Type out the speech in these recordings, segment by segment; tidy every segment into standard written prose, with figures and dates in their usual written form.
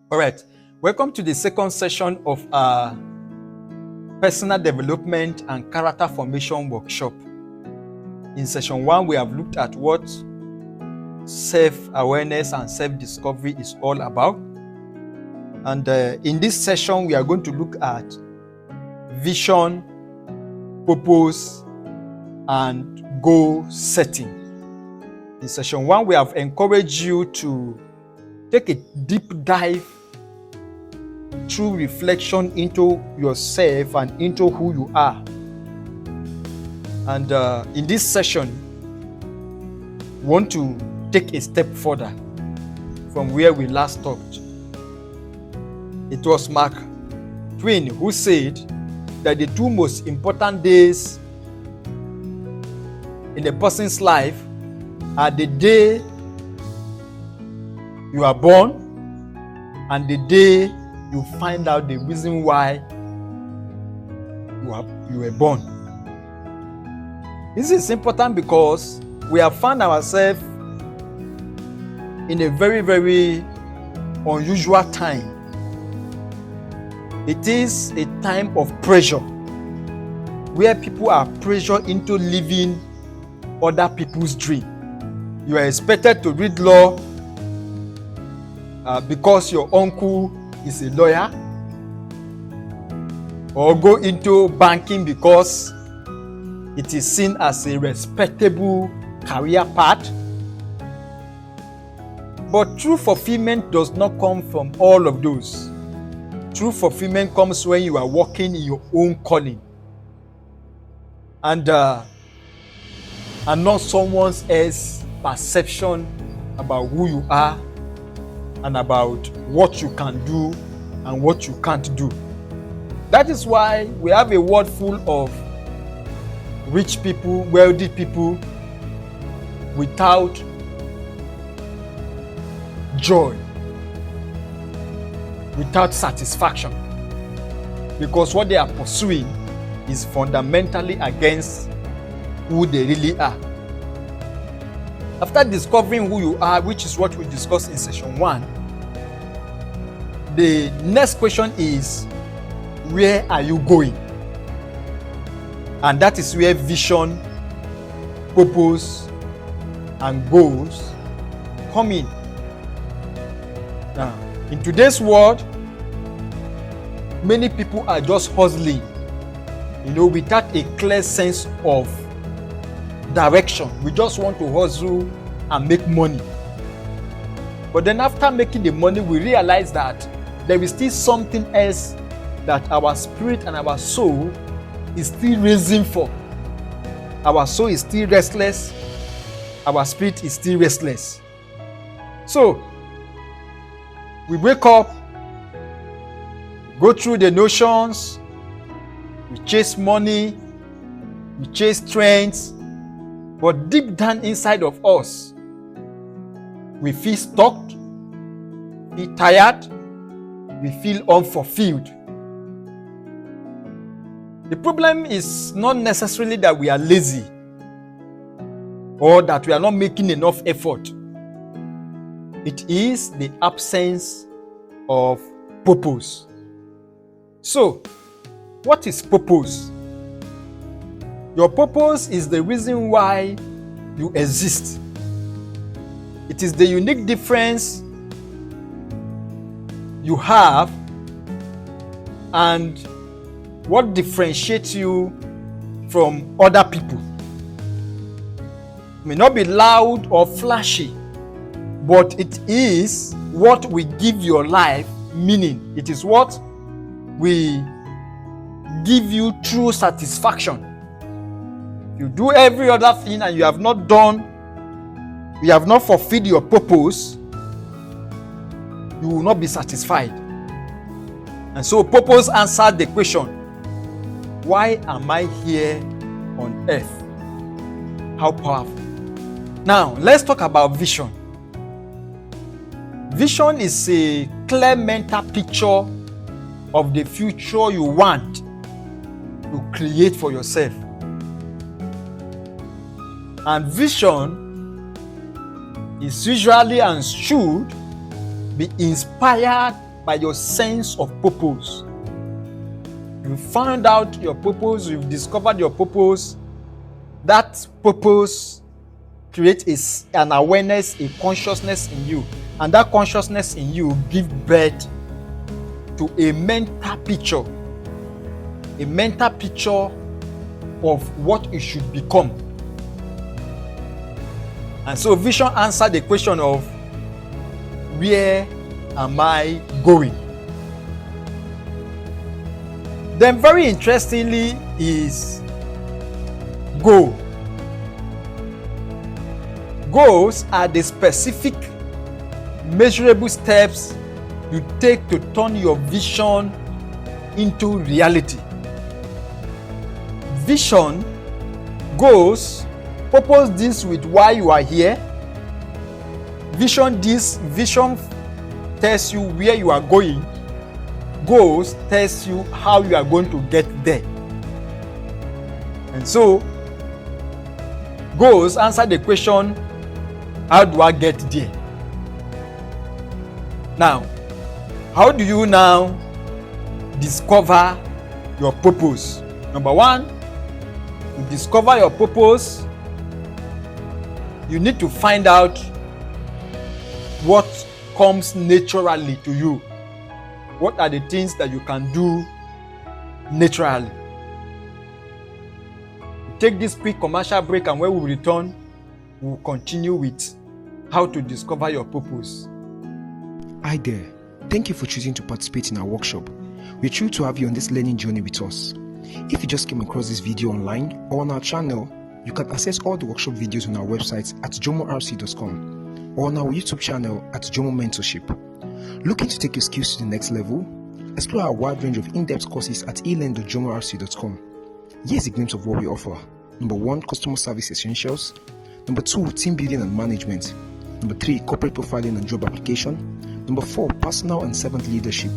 All right. Welcome to the second session of our personal development and character formation workshop. In session 1, we have looked at what self-awareness and self-discovery is all about. And in this session, we are going to look at vision, purpose, and goal setting. In session 1, we have encouraged you to take a deep dive through reflection into yourself and into who you are. And in this session, we want to take a step further from where we last talked. It was Mark Twain who said that the two most important days in a person's life are the day you are born and the day you find out the reason why you were born. This is important because we have found ourselves in a very, very unusual time. It is a time of pressure where people are pressured into living other people's dream. You are expected to read law because your uncle is a lawyer, or go into banking because it is seen as a respectable career path. But true fulfillment does not come from all of those. True fulfillment comes when you are walking in your own calling and not someone else's perception about who you are and about what you can do and what you can't do. That is why we have a world full of rich people, wealthy people without joy, without satisfaction, because what they are pursuing is fundamentally against who they really are. After discovering who you are, which is what we discussed in session 1, the next question is, where are you going? And that is where vision, purpose, and goals come in. Now, in today's world, many people are just hustling, without a clear sense of direction. We just want to hustle and make money. But then after making the money, we realize that there is still something else that our spirit and our soul is still raising for. Our soul is still restless. Our spirit is still restless. So, we wake up, go through the notions, we chase money, we chase trends, but deep down inside of us, we feel stuck, feel tired, we feel unfulfilled. The problem is not necessarily that we are lazy or that we are not making enough effort. It is the absence of purpose. So, what is purpose? Your purpose is the reason why you exist. It is the unique difference you have and what differentiates you from other people. It may not be loud or flashy, but it is what will give your life meaning. It is what will give you true satisfaction. You do every other thing and you have not fulfilled your purpose, you will not be satisfied. And so purpose answered the question, why am I here on earth? How powerful. Now, let's talk about vision. Vision is a clear mental picture of the future you want to create for yourself. And vision is usually and should be inspired by your sense of purpose. You found out your purpose, you've discovered your purpose. That purpose creates an awareness, a consciousness in you. And that consciousness in you gives birth to a mental picture of what you should become. And so vision answered the question of, where am I going? Then very interestingly is goal. Goals are the specific measurable steps you take to turn your vision into reality. Vision, goals, purpose deals with why you are here. Vision tells you where you are going. Goals tells you how you are going to get there. And so, goals answer the question, how do I get there? Now, how do you now discover your purpose? Number one, to discover your purpose, you need to find out what comes naturally to you. What are the things that you can do naturally? Take this quick commercial break, and when we return, we'll continue with how to discover your purpose. Hi there. Thank you for choosing to participate in our workshop. We're thrilled to have you on this learning journey with us. If you just came across this video online or on our channel, you can access all the workshop videos on our website at jomorc.com or on our YouTube channel at Jomo Mentorship. Looking to take your skills to the next level? Explore our wide range of in-depth courses at elearn.jomorc.com. Here's a glimpse of what we offer. Number 1, customer service essentials. Number 2, team building and management. Number 3, corporate profiling and job application. Number 4, personal and servant leadership.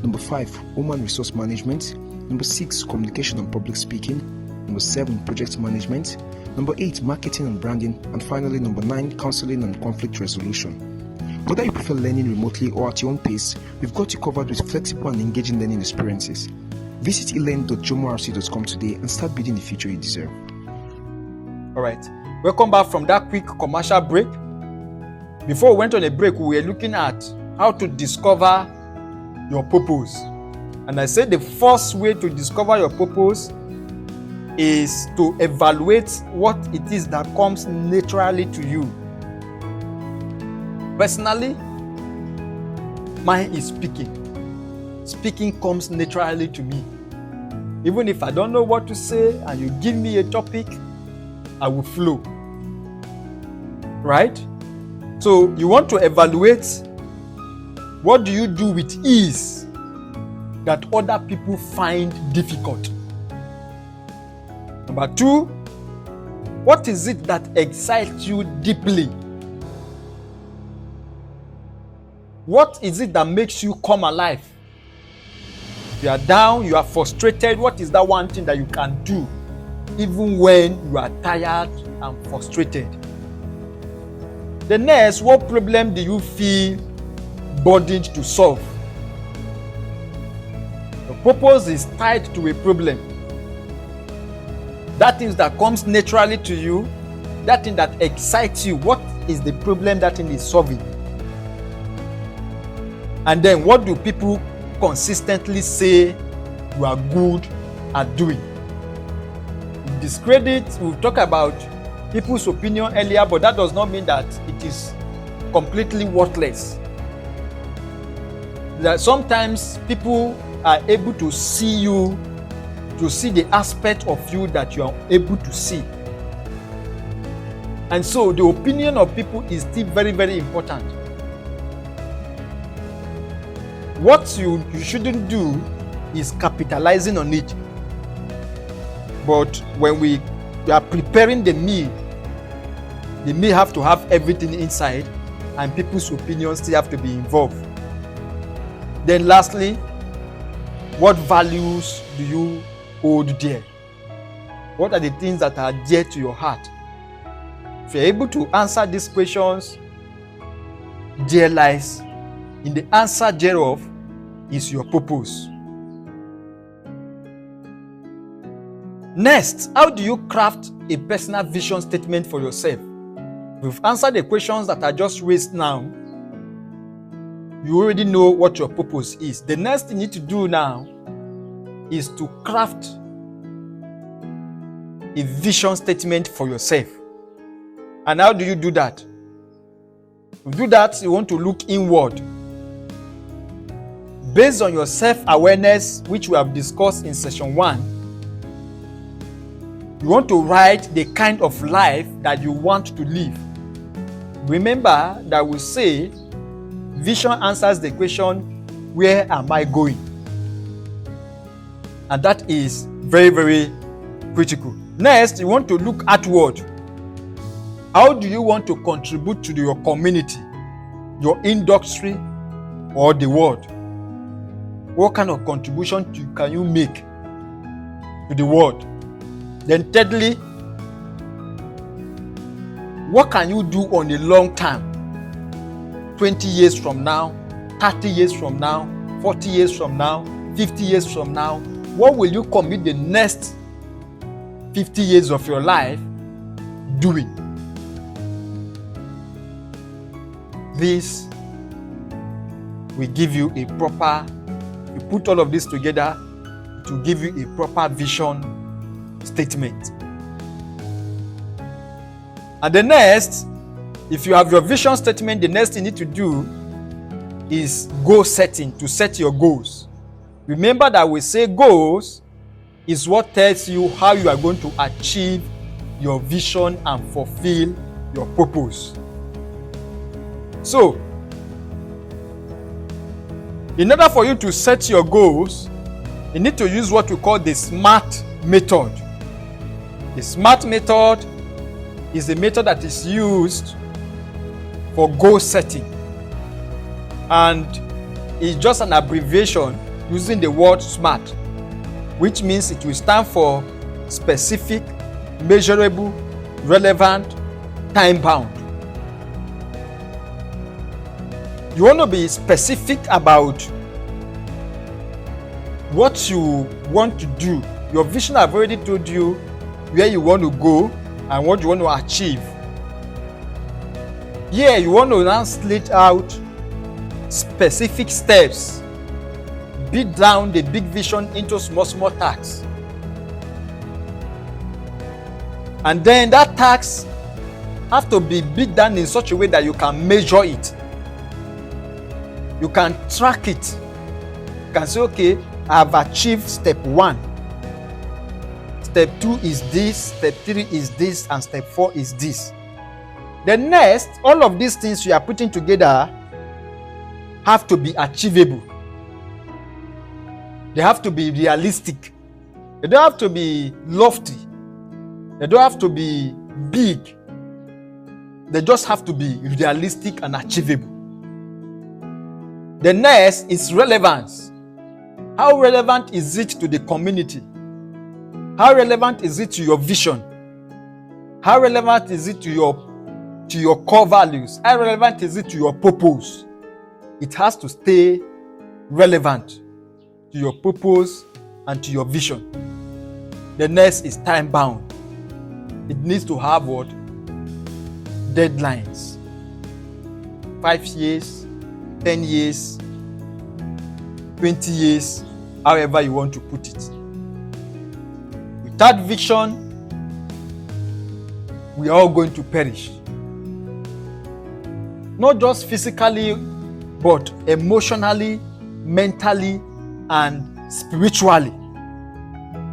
Number 5, human resource management. Number 6, communication and public speaking. Number 7, project management. Number 8, marketing and branding. And finally, number 9, counseling and conflict resolution. Whether you prefer learning remotely or at your own pace, we've got you covered with flexible and engaging learning experiences. Visit elearn.jomorc.com today and start building the future you deserve. All right, welcome back from that quick commercial break. Before we went on a break, we were looking at how to discover your purpose. And I said the first way to discover your purpose is to evaluate what it is that comes naturally to you. Personally, mine is speaking. Speaking comes naturally to me. Even if I don't know what to say and you give me a topic, I will flow. Right? So you want to evaluate, what do you do with ease that other people find difficult? Number 2, what is it that excites you deeply? What is it that makes you come alive? You are down, you are frustrated. What is that one thing that you can do even when you are tired and frustrated? The next, what problem do you feel burdened to solve? The purpose is tied to a problem. That thing that comes naturally to you, that thing that excites you, what is the problem that thing is solving? And then what do people consistently say you are good at doing? Discredit, we'll talk about people's opinion earlier, but that does not mean that it is completely worthless. That sometimes people are able to see you, to see the aspect of you that you are able to see. And so the opinion of people is still very, very important. What you shouldn't do is capitalizing on it. But when we are preparing the meal have to have everything inside, and people's opinions still have to be involved. Then lastly, what values do you hold dear? What are the things that are dear to your heart? If you're able to answer these questions, there lies in the answer thereof is your purpose. Next, how do you craft a personal vision statement for yourself? We've answered the questions that I just raised now. You already know what your purpose is. The next thing you need to do now is to craft a vision statement for yourself. And how do you do that? To do that, you want to look inward. Based on your self-awareness, which we have discussed in session 1, you want to write the kind of life that you want to live. Remember that we say vision answers the question, where am I going? And that is very, very critical. Next, you want to look outward. How do you want to contribute to your community, your industry, or the world? What kind of contribution can you make to the world? Then thirdly, what can you do on a long term? 20 years from now, 30 years from now, 40 years from now, 50 years from now. What will you commit the next 50 years of your life doing? This will give you a proper, you put all of this together to give you a proper vision statement. And the next, if you have your vision statement, the next thing you need to do is goal setting, to set your goals. Remember that we say goals is what tells you how you are going to achieve your vision and fulfill your purpose. So, in order for you to set your goals, you need to use what we call the SMART method. The SMART method is a method that is used for goal setting, and it's just an abbreviation using the word SMART, which means it will stand for specific, measurable, relevant, time-bound. You want to be specific about what you want to do. Your vision, I've already told you where you want to go and what you want to achieve. Here, you want to now slate out specific steps. Beat down the big vision into small tasks. And then that task have to be beat down in such a way that you can measure it. You can track it. You can say, okay, I have achieved step 1. Step 2 is this, step 3 is this, and step 4 is this. The next, all of these things you are putting together have to be achievable. They have to be realistic. They don't have to be lofty. They don't have to be big. They just have to be realistic and achievable. The next is relevance. How relevant is it to the community? How relevant is it to your vision? How relevant is it to your core values? How relevant is it to your purpose? It has to stay relevant to your purpose and to your vision. The next is time bound. It needs to have what? Deadlines. 5 years, 10 years, 20 years, however you want to put it. Without vision, we are all going to perish. Not just physically, but emotionally, mentally, and spiritually.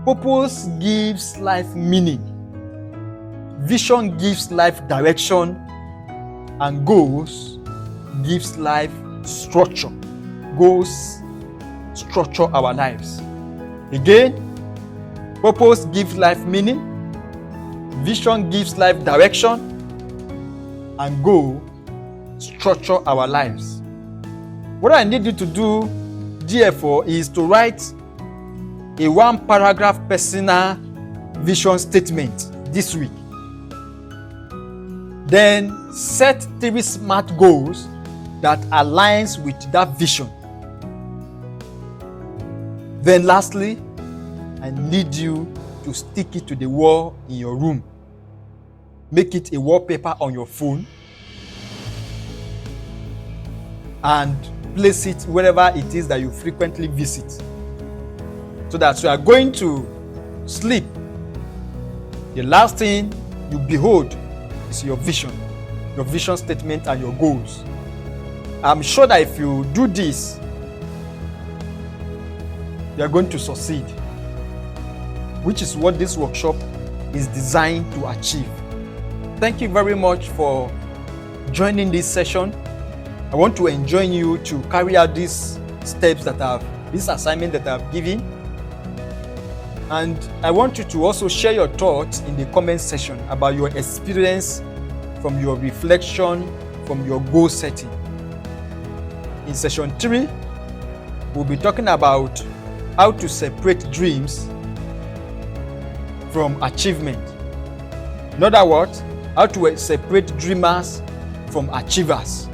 Purpose gives life meaning. Vision gives life direction, and goals gives life structure. Goals structure our lives. Again, purpose gives life meaning, vision gives life direction, and goal structure our lives. What I need you to do, therefore, is to write a 1-paragraph personal vision statement this week. Then set 3 SMART goals that aligns with that vision. Then lastly, I need you to stick it to the wall in your room. Make it a wallpaper on your phone and place it wherever it is that you frequently visit, so that you are going to sleep, the last thing you behold is your vision statement and your goals. I'm sure that if you do this, you are going to succeed, which is what this workshop is designed to achieve. Thank you very much for joining this session. I want to enjoin you to carry out these steps this assignment that I've given. And I want you to also share your thoughts in the comment section about your experience from your reflection, from your goal setting. In session 3, we'll be talking about how to separate dreams from achievement. In other words, how to separate dreamers from achievers.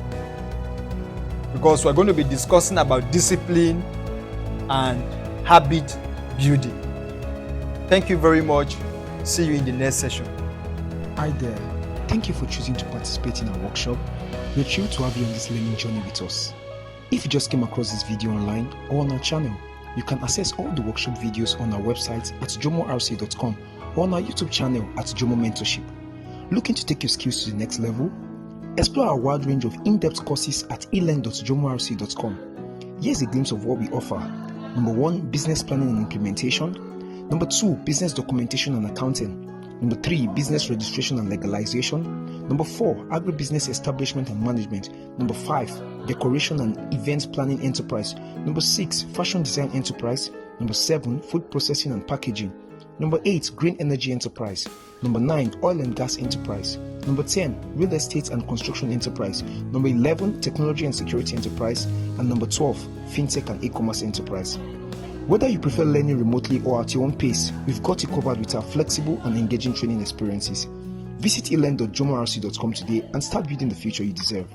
Because we're going to be discussing about discipline and habit building. Thank you very much. See you in the next session. Hi there. Thank you for choosing to participate in our workshop. We're thrilled to have you on this learning journey with us. If you just came across this video online or on our channel, you can access all the workshop videos on our website at jomorc.com or on our YouTube channel at Jomo Mentorship. Looking to take your skills to the next level? Explore our wide range of in-depth courses at elearn.jomorc.com. Here's a glimpse of what we offer. Number 1, business planning and implementation. Number 2, business documentation and accounting. Number 3, business registration and legalization. Number 4, agribusiness establishment and management. Number 5, decoration and events planning enterprise. Number 6, fashion design enterprise. Number 7, food processing and packaging. Number 8, green energy enterprise. Number 9, oil and gas enterprise. Number 10, real estate and construction enterprise. Number 11, technology and security enterprise. And number 12, fintech and e-commerce enterprise. Whether you prefer learning remotely or at your own pace, we've got you covered with our flexible and engaging training experiences. Visit elearn.jomorc.com today and start building the future you deserve.